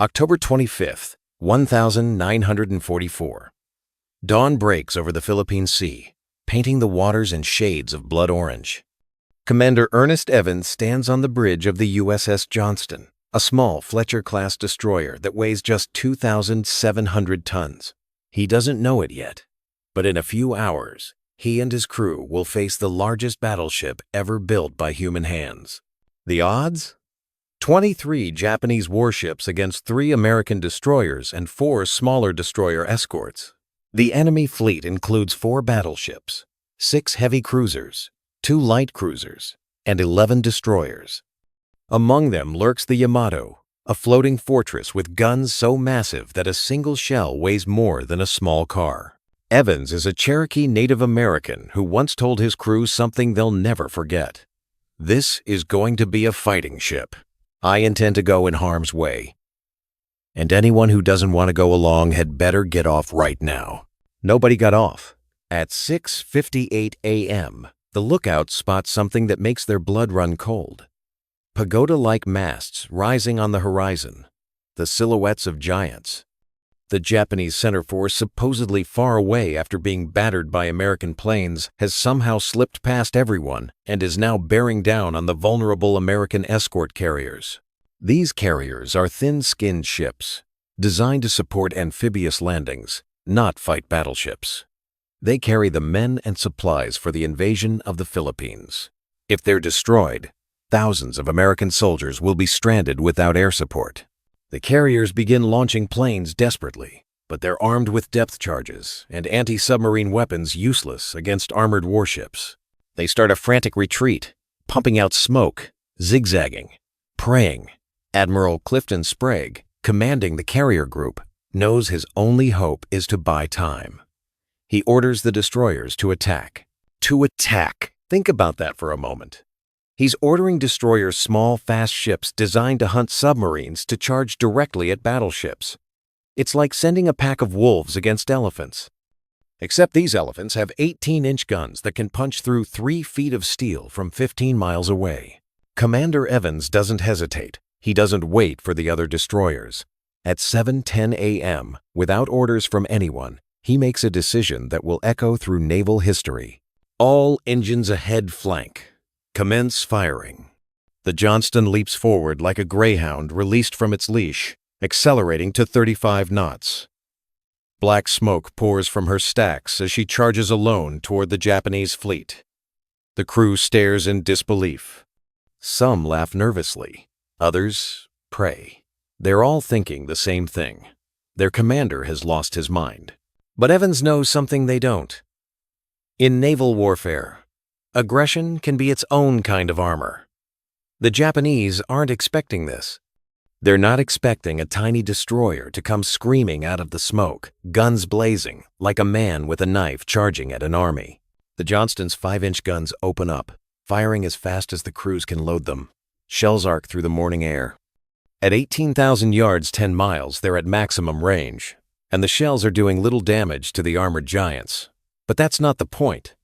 October 25th, 1944. Dawn breaks over the Philippine Sea, painting the waters in shades of blood orange. Commander Ernest Evans stands on the bridge of the USS Johnston, a small Fletcher-class destroyer that weighs just 2,700 tons. He doesn't know it yet, but in a few hours, he and his crew will face the largest battleship ever built by human hands. The odds? 23 Japanese warships against 3 American destroyers and 4 smaller destroyer escorts. The enemy fleet includes 4 battleships, 6 heavy cruisers, 2 light cruisers, and 11 destroyers. Among them lurks the Yamato, a floating fortress with guns so massive that a single shell weighs more than a small car. Evans is a Cherokee Native American who once told his crew something they'll never forget. "This is going to be a fighting ship. I intend to go in harm's way. And anyone who doesn't want to go along had better get off right now." Nobody got off. At 6:58 a.m., the lookouts spot something that makes their blood run cold. Pagoda-like masts rising on the horizon, the silhouettes of giants. The Japanese center force, supposedly far away after being battered by American planes, has somehow slipped past everyone and is now bearing down on the vulnerable American escort carriers. These carriers are thin-skinned ships, designed to support amphibious landings, not fight battleships. They carry the men and supplies for the invasion of the Philippines. If they're destroyed, thousands of American soldiers will be stranded without air support. The carriers begin launching planes desperately, but they're armed with depth charges and anti-submarine weapons useless against armored warships. They start a frantic retreat, pumping out smoke, zigzagging, praying. Admiral Clifton Sprague, commanding the carrier group, knows his only hope is to buy time. He orders the destroyers to attack. To attack! Think about that for a moment. He's ordering destroyers, small, fast ships designed to hunt submarines, to charge directly at battleships. It's like sending a pack of wolves against elephants. Except these elephants have 18-inch guns that can punch through 3 feet of steel from 15 miles away. Commander Evans doesn't hesitate. He doesn't wait for the other destroyers. At 7:10 a.m., without orders from anyone, he makes a decision that will echo through naval history. All engines ahead, flank. Commence firing. The Johnston leaps forward like a greyhound released from its leash, accelerating to 35 knots. Black smoke pours from her stacks as she charges alone toward the Japanese fleet. The crew stares in disbelief. Some laugh nervously, others pray. They're all thinking the same thing. Their commander has lost his mind. But Evans knows something they don't. In naval warfare, aggression can be its own kind of armor. The Japanese aren't expecting this. They're not expecting a tiny destroyer to come screaming out of the smoke, guns blazing, like a man with a knife charging at an army. The Johnston's 5-inch guns open up, firing as fast as the crews can load them. Shells arc through the morning air. At 18,000 yards, 10 miles, they're at maximum range, and the shells are doing little damage to the armored giants. But that's not the point.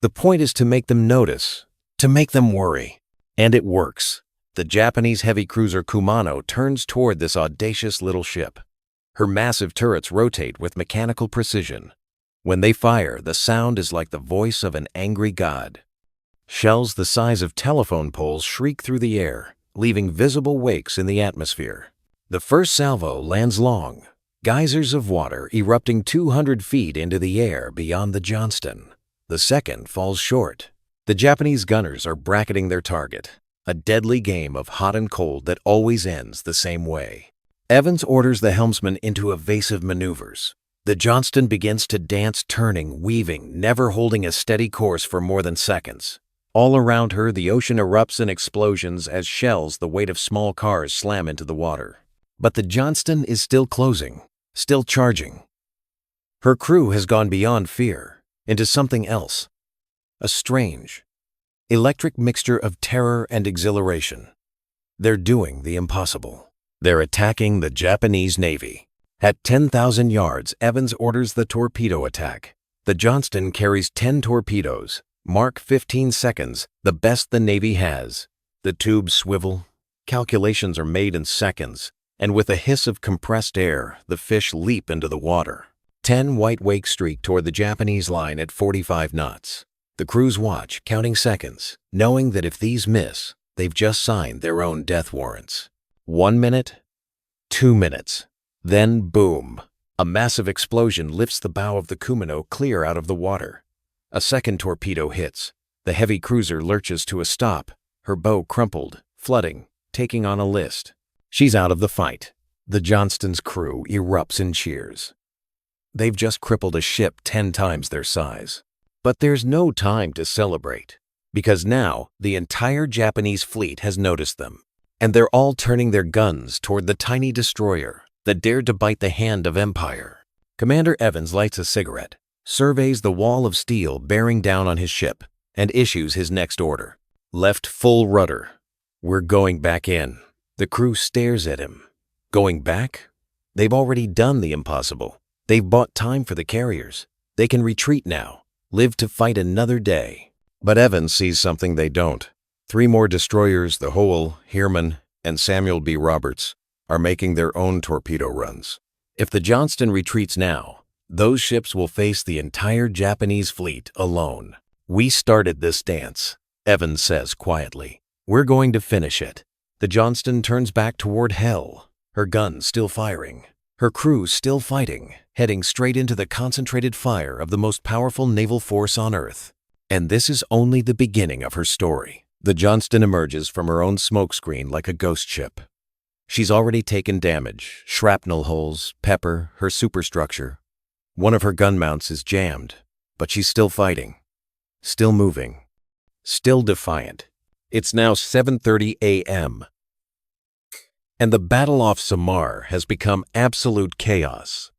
The point is to make them notice, to make them worry. And it works. The Japanese heavy cruiser Kumano turns toward this audacious little ship. Her massive turrets rotate with mechanical precision. When they fire, the sound is like the voice of an angry god. Shells the size of telephone poles shriek through the air, leaving visible wakes in the atmosphere. The first salvo lands long, geysers of water erupting 200 feet into the air beyond the Johnston. The second falls short. The Japanese gunners are bracketing their target, a deadly game of hot and cold that always ends the same way. Evans orders the helmsman into evasive maneuvers. The Johnston begins to dance, turning, weaving, never holding a steady course for more than seconds. All around her, the ocean erupts in explosions as shells the weight of small cars slam into the water. But the Johnston is still closing, still charging. Her crew has gone beyond fear into something else, a strange, electric mixture of terror and exhilaration. They're doing the impossible. They're attacking the Japanese Navy. At 10,000 yards, Evans orders the torpedo attack. The Johnston carries 10 torpedoes, Mark 15 seconds, the best the Navy has. The tubes swivel, Calculations are made in seconds, and with a hiss of compressed air, the fish leap into the water. 10 white wakes streak toward the Japanese line at 45 knots. The crews watch, counting seconds, knowing that if these miss, they've just signed their own death warrants. 1 minute, 2 minutes, then boom! A massive explosion lifts the bow of the Kumino clear out of the water. A second torpedo hits. The heavy cruiser lurches to a stop, her bow crumpled, flooding, taking on a list. She's out of the fight. The Johnston's crew erupts in cheers. They've just crippled a ship 10 times their size. But there's no time to celebrate, because now the entire Japanese fleet has noticed them, and they're all turning their guns toward the tiny destroyer that dared to bite the hand of empire. Commander Evans lights a cigarette, surveys the wall of steel bearing down on his ship, and issues his next order. Left full rudder. We're going back in. The crew stares at him. Going back? They've already done the impossible. They've bought time for the carriers. They can retreat now, live to fight another day. But Evans sees something they don't. 3 more destroyers, the Howell, Heermann, and Samuel B. Roberts, are making their own torpedo runs. If the Johnston retreats now, those ships will face the entire Japanese fleet alone. We started this dance, Evans says quietly. We're going to finish it. The Johnston turns back toward hell, her guns still firing, her crew still fighting, heading straight into the concentrated fire of the most powerful naval force on Earth. And this is only the beginning of her story. The Johnston emerges from her own smokescreen like a ghost ship. She's already taken damage, shrapnel holes, pepper, her superstructure. One of her gun mounts is jammed, but she's still fighting, still moving, still defiant. It's now 7:30 a.m. and the battle off Samar has become absolute chaos.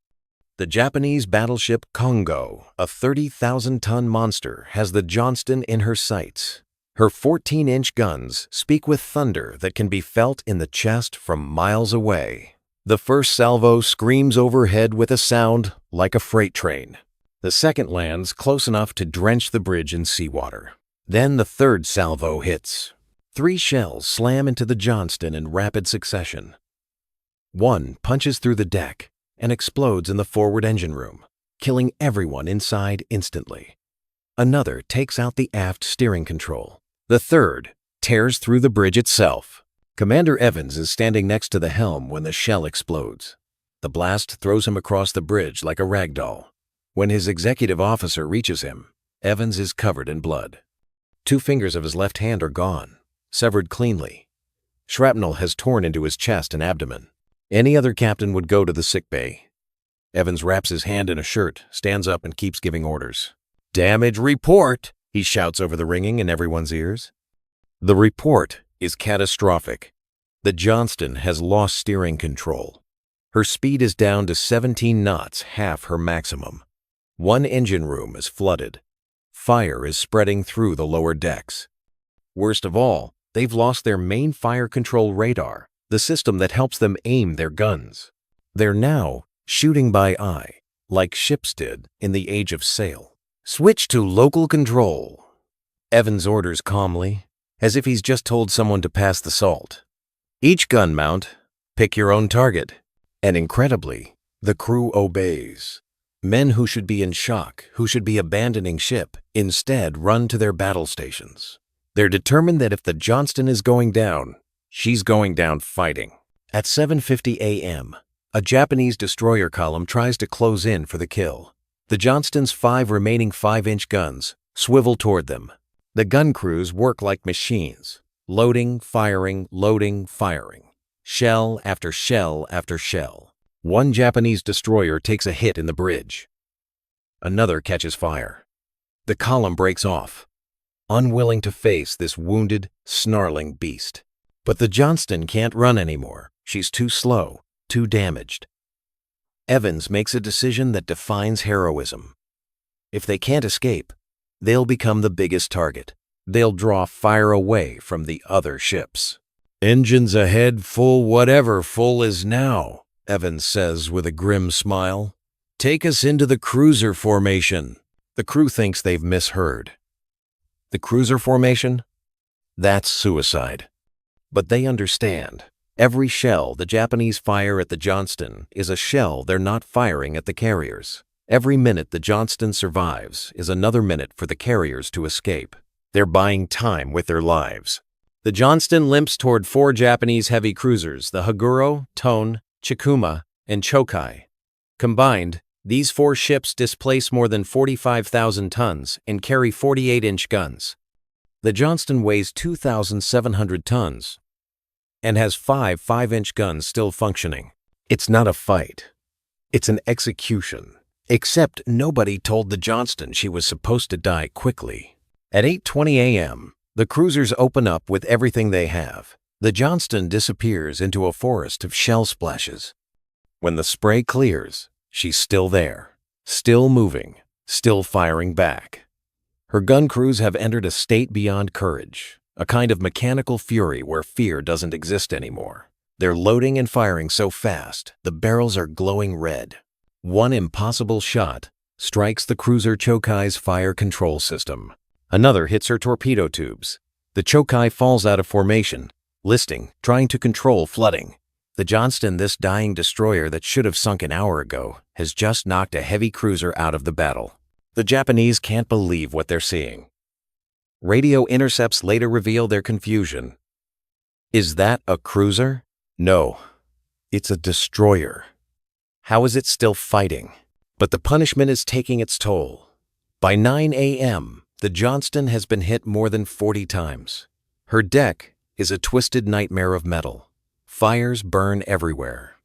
The Japanese battleship Kongo, a 30,000-ton monster, has the Johnston in her sights. Her 14-inch guns speak with thunder that can be felt in the chest from miles away. The first salvo screams overhead with a sound like a freight train. The second lands close enough to drench the bridge in seawater. Then the third salvo hits. 3 shells slam into the Johnston in rapid succession. One punches through the deck and explodes in the forward engine room, killing everyone inside instantly. Another takes out the aft steering control. The third tears through the bridge itself. Commander Evans is standing next to the helm when the shell explodes. The blast throws him across the bridge like a rag doll. When his executive officer reaches him, Evans is covered in blood. 2 fingers of his left hand are gone, severed cleanly. Shrapnel has torn into his chest and abdomen. Any other captain would go to the sickbay. Evans wraps his hand in a shirt, stands up, and keeps giving orders. "Damage report!" he shouts over the ringing in everyone's ears. The report is catastrophic. The Johnston has lost steering control. Her speed is down to 17 knots, half her maximum. 1 engine room is flooded. Fire is spreading through the lower decks. Worst of all, they've lost their main fire control radar, the system that helps them aim their guns. They're now shooting by eye, like ships did in the age of sail. "Switch to local control," Evans orders calmly, as if he's just told someone to pass the salt. "Each gun mount, pick your own target." And incredibly, the crew obeys. Men who should be in shock, who should be abandoning ship, instead run to their battle stations. They're determined that if the Johnston is going down, she's going down fighting. At 7:50 a.m., a Japanese destroyer column tries to close in for the kill. The Johnston's 5 remaining 5-inch guns swivel toward them. The gun crews work like machines, loading, firing, shell after shell after shell. 1 Japanese destroyer takes a hit in the bridge. Another catches fire. The column breaks off, unwilling to face this wounded, snarling beast. But the Johnston can't run anymore. She's too slow, too damaged. Evans makes a decision that defines heroism. If they can't escape, they'll become the biggest target. They'll draw fire away from the other ships. "Engines ahead, full whatever full is now," Evans says with a grim smile. "Take us into the cruiser formation." The crew thinks they've misheard. The cruiser formation? That's suicide. But they understand. Every shell the Japanese fire at the Johnston is a shell they're not firing at the carriers. Every minute the Johnston survives is another minute for the carriers to escape. They're buying time with their lives. The Johnston limps toward 4 Japanese heavy cruisers, the Haguro, Tone, Chikuma, and Chokai. Combined, these 4 ships displace more than 45,000 tons and carry 48-inch guns. The Johnston weighs 2,700 tons and has 5 5-inch guns still functioning. It's not a fight. It's an execution. Except nobody told the Johnston she was supposed to die quickly. At 8:20 a.m., the cruisers open up with everything they have. The Johnston disappears into a forest of shell splashes. When the spray clears, she's still there, still moving, still firing back. Her gun crews have entered a state beyond courage, a kind of mechanical fury where fear doesn't exist anymore. They're loading and firing so fast, the barrels are glowing red. One impossible shot strikes the cruiser Chokai's fire control system. Another hits her torpedo tubes. The Chokai falls out of formation, listing, trying to control flooding. The Johnston, this dying destroyer that should have sunk an hour ago, has just knocked a heavy cruiser out of the battle. The Japanese can't believe what they're seeing. Radio intercepts later reveal their confusion. Is that a cruiser? No, it's a destroyer. How is it still fighting? But the punishment is taking its toll. By 9 a.m., the Johnston has been hit more than 40 times. Her deck is a twisted nightmare of metal. Fires burn everywhere.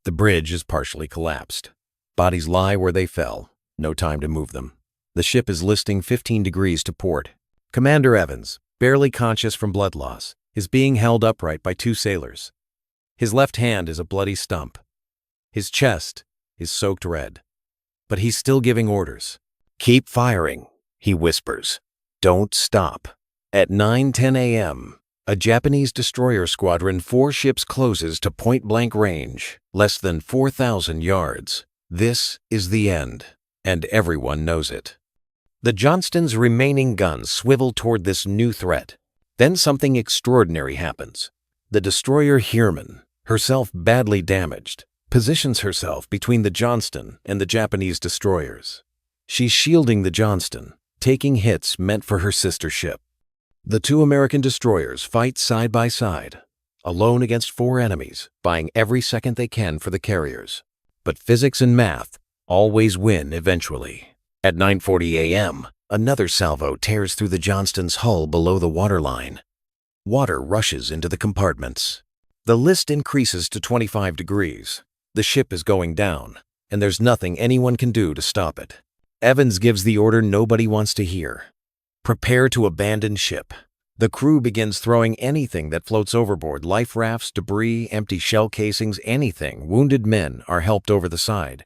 The bridge is partially collapsed. Bodies lie where they fell. No time to move them. The ship is listing 15 degrees to port. Commander Evans, barely conscious from blood loss, is being held upright by 2 sailors. His left hand is a bloody stump. His chest is soaked red. But he's still giving orders. "Keep firing," he whispers. "Don't stop." At 9:10 a.m., a Japanese destroyer squadron 4 ships closes to point-blank range, less than 4,000 yards. This is the end, and everyone knows it. The Johnston's remaining guns swivel toward this new threat. Then something extraordinary happens. The destroyer Heermann, herself badly damaged, positions herself between the Johnston and the Japanese destroyers. She's shielding the Johnston, taking hits meant for her sister ship. The 2 American destroyers fight side by side, alone against 4 enemies, buying every second they can for the carriers. But physics and math always win eventually. At 9:40 a.m., another salvo tears through the Johnston's hull below the waterline. Water rushes into the compartments. The list increases to 25 degrees. The ship is going down, and there's nothing anyone can do to stop it. Evans gives the order nobody wants to hear. Prepare to abandon ship. The crew begins throwing anything that floats overboard: life rafts, debris, empty shell casings, anything. Wounded men are helped over the side.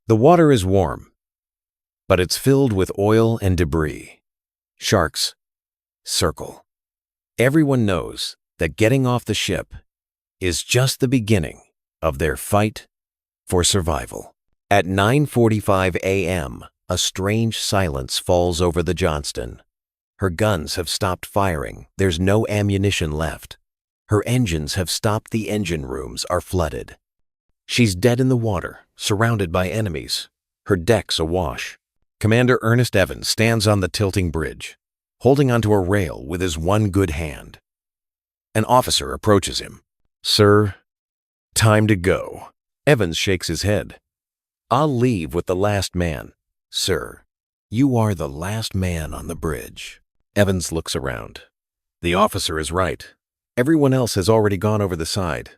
The water is warm, but it's filled with oil and debris. Sharks circle. Everyone knows that getting off the ship is just the beginning of their fight for survival. At 9:45 a.m., a strange silence falls over the Johnston. Her guns have stopped firing. There's no ammunition left. Her engines have stopped. The engine rooms are flooded. She's dead in the water, surrounded by enemies. Her deck's awash. Commander Ernest Evans stands on the tilting bridge, holding onto a rail with his one good hand. An officer approaches him. "Sir, time to go." Evans shakes his head. "I'll leave with the last man." "Sir, you are the last man on the bridge." Evans looks around. The officer is right. Everyone else has already gone over the side.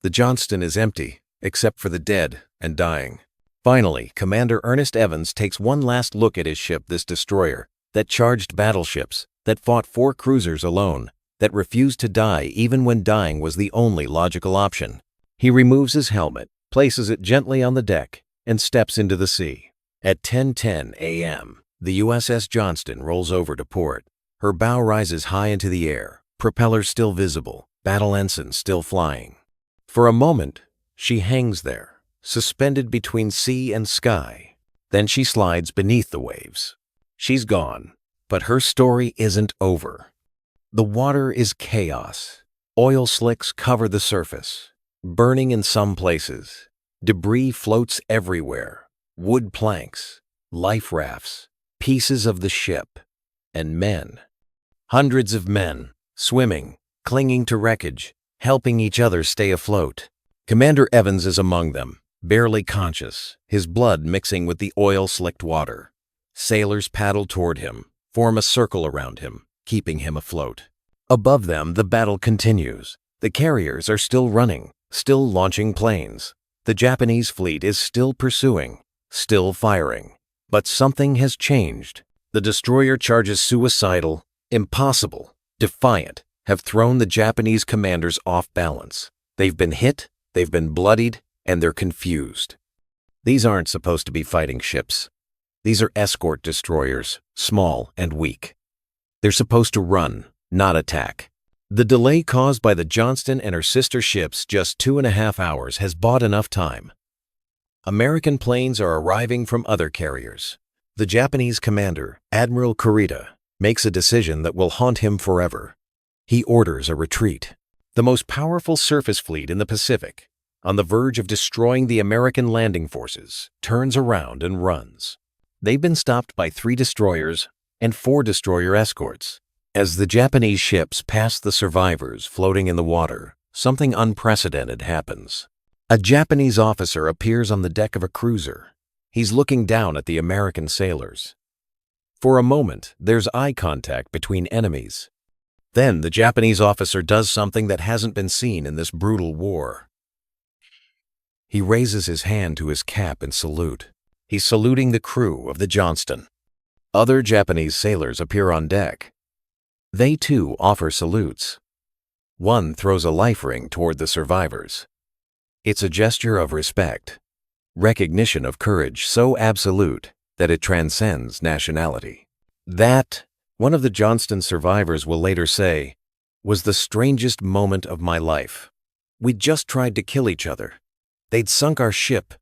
The Johnston is empty, except for the dead and dying. Finally, Commander Ernest Evans takes one last look at his ship, this destroyer, that charged battleships, that fought 4 cruisers alone, that refused to die even when dying was the only logical option. He removes his helmet, places it gently on the deck, and steps into the sea. At 10:10 a.m., the USS Johnston rolls over to port. Her bow rises high into the air, propellers still visible, battle ensigns still flying. For a moment, she hangs there, suspended between sea and sky. Then she slides beneath the waves. She's gone, but her story isn't over. The water is chaos. Oil slicks cover the surface, burning in some places. Debris floats everywhere. Wood planks, life rafts, pieces of the ship, and men. Hundreds of men, swimming, clinging to wreckage, helping each other stay afloat. Commander Evans is among them, barely conscious, his blood mixing with the oil-slicked water. Sailors paddle toward him, form a circle around him, keeping him afloat. Above them, the battle continues. The carriers are still running, still launching planes. The Japanese fleet is still pursuing, still firing. But something has changed. The destroyer charges suicidal, impossible, defiant, have thrown the Japanese commanders off balance. They've been hit, they've been bloodied, and they're confused. These aren't supposed to be fighting ships. These are escort destroyers, small and weak. They're supposed to run, not attack. The delay caused by the Johnston and her sister ships just 2.5 hours has bought enough time. American planes are arriving from other carriers. The Japanese commander, Admiral Kurita, makes a decision that will haunt him forever. He orders a retreat. The most powerful surface fleet in the Pacific, on the verge of destroying the American landing forces, turns around and runs. They've been stopped by 3 destroyers and 4 destroyer escorts. As the Japanese ships pass the survivors floating in the water, something unprecedented happens. A Japanese officer appears on the deck of a cruiser. He's looking down at the American sailors. For a moment, there's eye contact between enemies. Then the Japanese officer does something that hasn't been seen in this brutal war. He raises his hand to his cap in salute. He's saluting the crew of the Johnston. Other Japanese sailors appear on deck. They too offer salutes. One throws a life ring toward the survivors. It's a gesture of respect, recognition of courage so absolute that it transcends nationality. That, one of the Johnston survivors will later say, was the strangest moment of my life. We'd just tried to kill each other. They'd sunk our ship,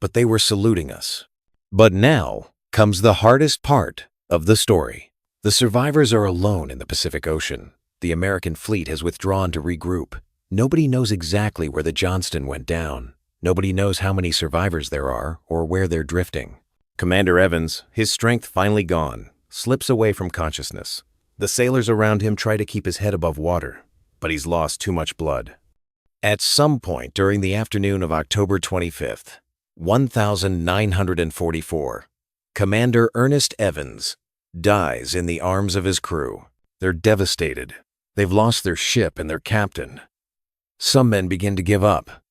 but they were saluting us. But now comes the hardest part of the story. The survivors are alone in the Pacific Ocean. The American fleet has withdrawn to regroup. Nobody knows exactly where the Johnston went down. Nobody knows how many survivors there are or where they're drifting. Commander Evans, his strength finally gone, slips away from consciousness. The sailors around him try to keep his head above water, but he's lost too much blood. At some point during the afternoon of October 25th, 1944, Commander Ernest Evans dies in the arms of his crew. They're devastated. They've lost their ship and their captain. Some men begin to give up,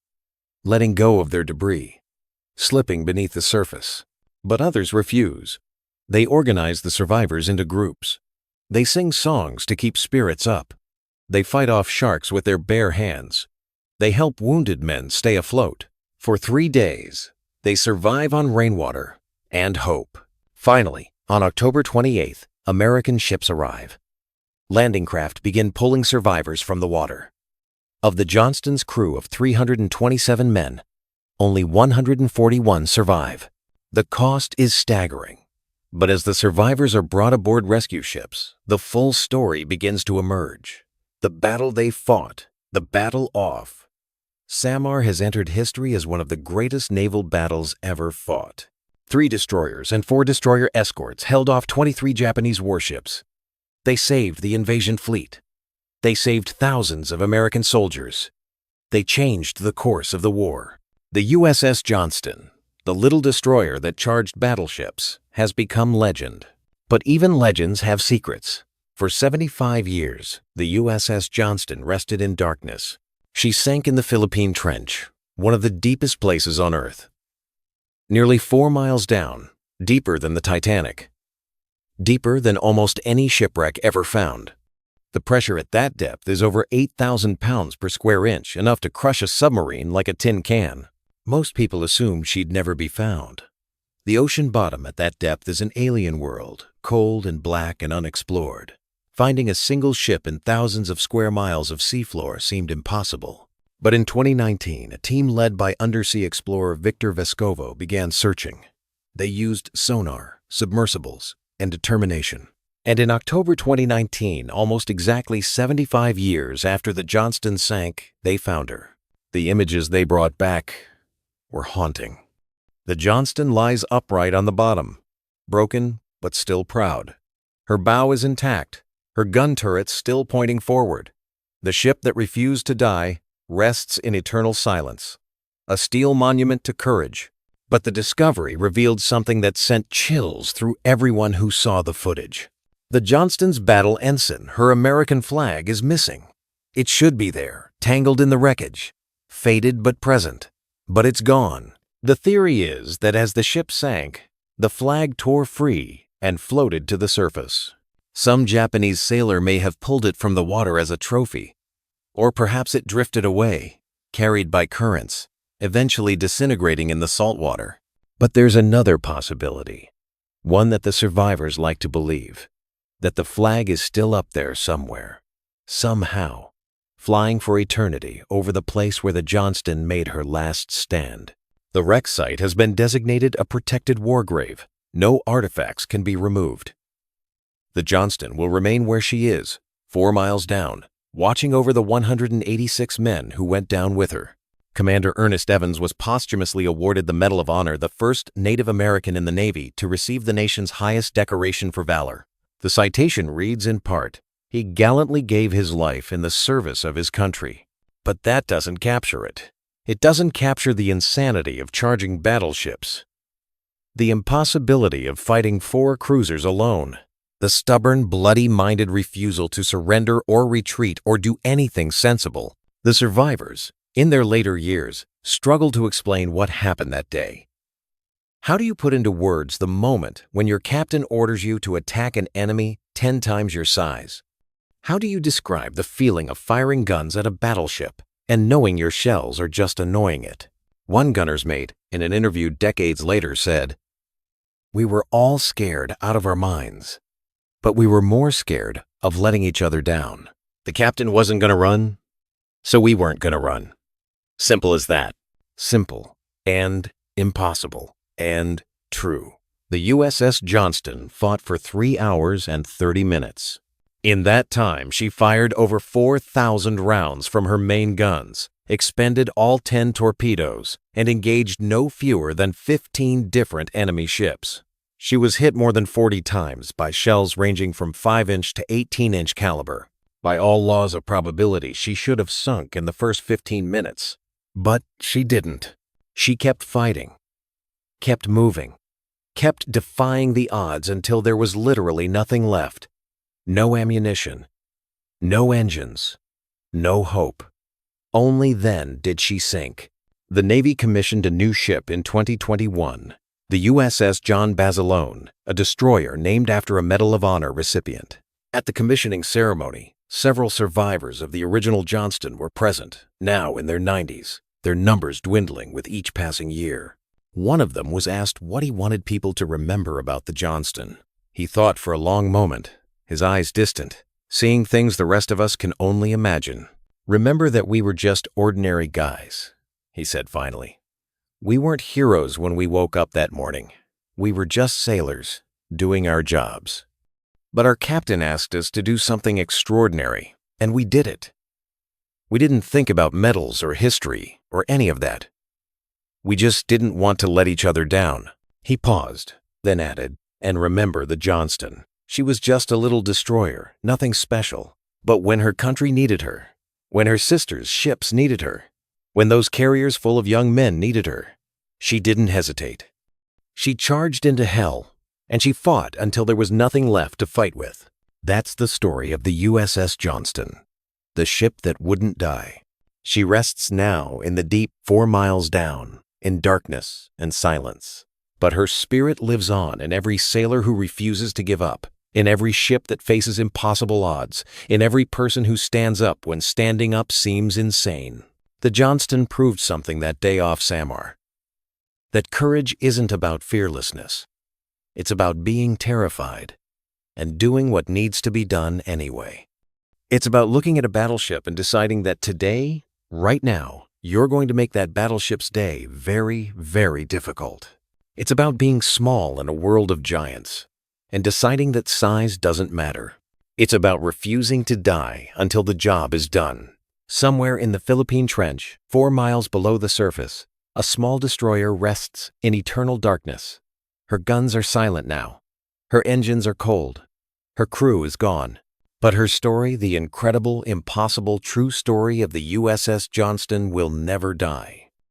letting go of their debris, slipping beneath the surface. But others refuse. They organize the survivors into groups. They sing songs to keep spirits up. They fight off sharks with their bare hands. They help wounded men stay afloat. For 3 days, they survive on rainwater and hope. Finally, on October 28th, American ships arrive. Landing craft begin pulling survivors from the water. Of the Johnston's crew of 327 men, only 141 survive. The cost is staggering. But as the survivors are brought aboard rescue ships, the full story begins to emerge. The battle they fought, the battle off. Samar has entered history as one of the greatest naval battles ever fought. 3 destroyers and 4 destroyer escorts held off 23 Japanese warships. They saved the invasion fleet. They saved thousands of American soldiers. They changed the course of the war. The USS Johnston, the little destroyer that charged battleships, has become legend. But even legends have secrets. For 75 years, the USS Johnston rested in darkness. She sank in the Philippine Trench, one of the deepest places on Earth. Nearly 4 miles down, deeper than the Titanic. Deeper than almost any shipwreck ever found. The pressure at that depth is over 8,000 pounds per square inch, enough to crush a submarine like a tin can. Most people assumed she'd never be found. The ocean bottom at that depth is an alien world, cold and black and unexplored. Finding a single ship in thousands of square miles of seafloor seemed impossible. But in 2019, a team led by undersea explorer Victor Vescovo began searching. They used sonar, submersibles, and determination. And in October 2019, almost exactly 75 years after the Johnston sank, they found her. The images they brought back were haunting. The Johnston lies upright on the bottom, broken but still proud. Her bow is intact, her gun turrets still pointing forward. The ship that refused to die rests in eternal silence, a steel monument to courage. But the discovery revealed something that sent chills through everyone who saw the footage. The Johnston's battle ensign, her American flag, is missing. It should be there, tangled in the wreckage, faded but present. But it's gone. The theory is that as the ship sank, the flag tore free and floated to the surface. Some Japanese sailor may have pulled it from the water as a trophy, or perhaps it drifted away, carried by currents, eventually disintegrating in the salt water. But there's another possibility, one that the survivors like to believe, that the flag is still up there somewhere, somehow, flying for eternity over the place where the Johnston made her last stand. The wreck site has been designated a protected war grave. No artifacts can be removed. The Johnston will remain where she is, 4 miles down, watching over the 186 men who went down with her. Commander Ernest Evans was posthumously awarded the Medal of Honor, the first Native American in the Navy to receive the nation's highest decoration for valor. The citation reads in part, "He gallantly gave his life in the service of his country." But that doesn't capture it. It doesn't capture the insanity of charging battleships, the impossibility of fighting 4 cruisers alone, the stubborn, bloody-minded refusal to surrender or retreat or do anything sensible. The survivors, in their later years, struggle to explain what happened that day. How do you put into words the moment when your captain orders you to attack an enemy 10 times your size? How do you describe the feeling of firing guns at a battleship and knowing your shells are just annoying it? One gunner's mate, in an interview decades later, said, "We were all scared out of our minds, but we were more scared of letting each other down. The captain wasn't going to run, so we weren't going to run. Simple as that." Simple and impossible and true. The USS Johnston fought for 3 hours and 30 minutes. In that time, she fired over 4,000 rounds from her main guns, expended all 10 torpedoes, and engaged no fewer than 15 different enemy ships. She was hit more than 40 times by shells ranging from 5-inch to 18-inch caliber. By all laws of probability, she should have sunk in the first 15 minutes. But she didn't. She kept fighting, kept moving, kept defying the odds until there was literally nothing left. No ammunition, no engines, no hope. Only then did she sink. The Navy commissioned a new ship in 2021, the USS John Basilone, a destroyer named after a Medal of Honor recipient. At the commissioning ceremony, several survivors of the original Johnston were present, now in their 90s, their numbers dwindling with each passing year. One of them was asked what he wanted people to remember about the Johnston. He thought for a long moment, his eyes distant, seeing things the rest of us can only imagine. "Remember that we were just ordinary guys," he said finally. "We weren't heroes when we woke up that morning. We were just sailors, doing our jobs. But our captain asked us to do something extraordinary, and we did it. We didn't think about medals or history or any of that. We just didn't want to let each other down." He paused, then added, "And remember the Johnston. She was just a little destroyer, nothing special. But when her country needed her, when her sisters' ships needed her, when those carriers full of young men needed her, she didn't hesitate. She charged into hell, and she fought until there was nothing left to fight with." That's the story of the USS Johnston, the ship that wouldn't die. She rests now in the deep 4 miles down, in darkness and silence. But her spirit lives on in every sailor who refuses to give up, in every ship that faces impossible odds, in every person who stands up when standing up seems insane. The Johnston proved something that day off Samar. That courage isn't about fearlessness. It's about being terrified and doing what needs to be done anyway. It's about looking at a battleship and deciding that today, right now, you're going to make that battleship's day very, very difficult. It's about being small in a world of giants. and deciding that size doesn't matter. It's about refusing to die until the job is done. Somewhere in the Philippine Trench, 4 miles below the surface, a small destroyer rests in eternal darkness. Her guns are silent now. Her engines are cold. Her crew is gone. But her story, the incredible, impossible, true story of the USS Johnston, will never die.